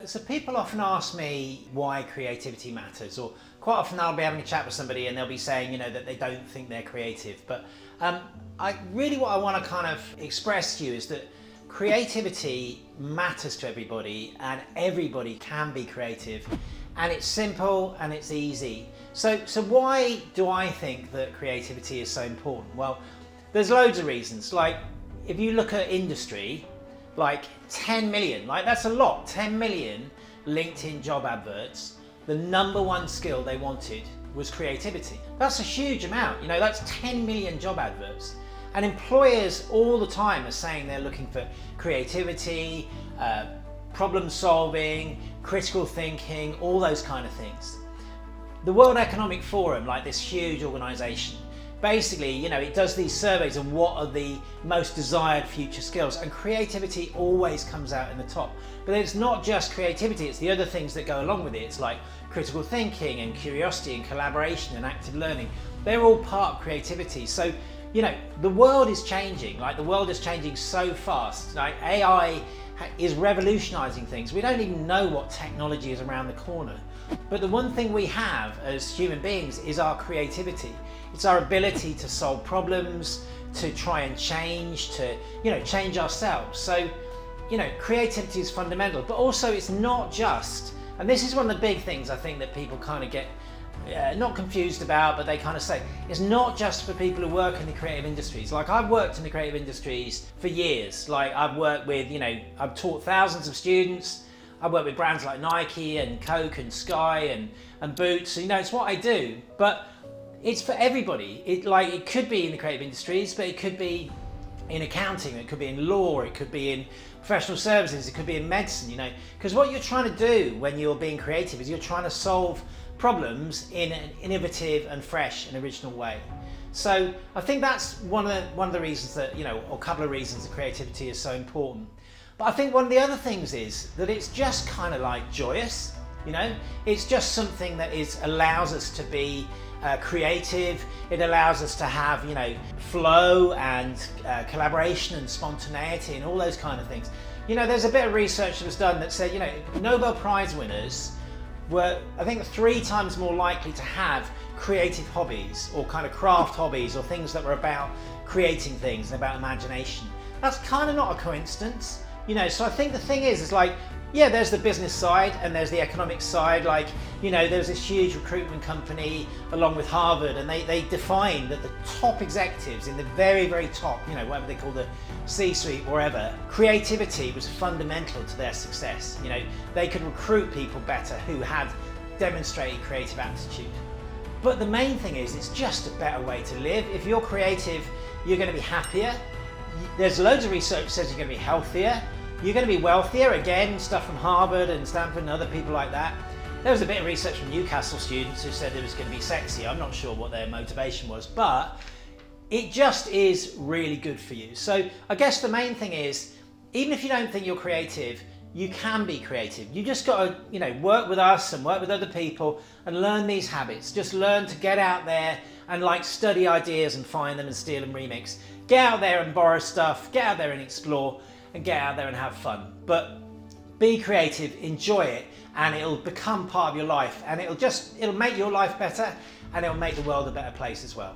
So people often ask me why creativity matters, or quite often I'll be having a chat with somebody and they'll be saying, that they don't think they're creative. But what I want to kind of express to you is that creativity matters to everybody, and everybody can be creative, and it's simple and it's easy. So why do I think that creativity is so important? Well, there's loads of reasons. Like, if you look at industry, like 10 million, like that's a lot, 10 million LinkedIn job adverts, the number one skill they wanted was creativity. That's a huge amount, that's 10 million job adverts. And employers all the time are saying they're looking for creativity, problem solving, critical thinking, all those kind of things. The World Economic Forum, like this huge organization, basically, it does these surveys on what are the most desired future skills, and creativity always comes out in the top. But it's not just creativity, it's the other things that go along with it. It's like critical thinking and curiosity and collaboration and active learning. They're all part of creativity. So, the world is changing. Like, the world is changing so fast. Like, AI is revolutionizing things. We don't even know what technology is around the corner. But the one thing we have as human beings is our creativity. It's our ability to solve problems, to try and change, to change ourselves. So, creativity is fundamental, but also it's not just, and this is one of the big things I think that people kind of get not confused about, but they kind of say, it's not just for people who work in the creative industries. Like, I've worked in the creative industries for years. Like, I've worked with, I've taught thousands of students. I've worked with brands like Nike and Coke and Sky and Boots. So, it's what I do, but it's for everybody. It could be in the creative industries, but it could be in accounting, it could be in law, it could be in professional services, it could be in medicine, because what you're trying to do when you're being creative is you're trying to solve problems in an innovative and fresh and original way. So I think that's one of the reasons that, or a couple of reasons that creativity is so important. But I think one of the other things is that it's just kind of like joyous, it's just something that allows us to be creative. It allows us to have, flow and collaboration and spontaneity and all those kind of things. There's a bit of research that was done that said, Nobel Prize winners were, I think, 3 times more likely to have creative hobbies or kind of craft hobbies or things that were about creating things and about imagination. That's kind of not a coincidence, so I think the thing is like, yeah, there's the business side and there's the economic side. Like, there's this huge recruitment company along with Harvard, and they defined that the top executives in the very, very top, whatever they call the C-suite, wherever, creativity was fundamental to their success. They could recruit people better who had demonstrated creative aptitude. But the main thing is, it's just a better way to live. If you're creative, you're going to be happier. There's loads of research that says you're going to be healthier. You're going to be wealthier, again, stuff from Harvard and Stanford and other people like that. There was a bit of research from Newcastle students who said it was going to be sexy. I'm not sure what their motivation was, but it just is really good for you. So I guess the main thing is, even if you don't think you're creative, you can be creative. You just got to, work with us and work with other people and learn these habits. Just learn to get out there and study ideas and find them and steal and remix. Get out there and borrow stuff, get out there and explore, and get out there and have fun. But be creative, enjoy it, and it'll become part of your life, and it'll make your life better, and it'll make the world a better place as well.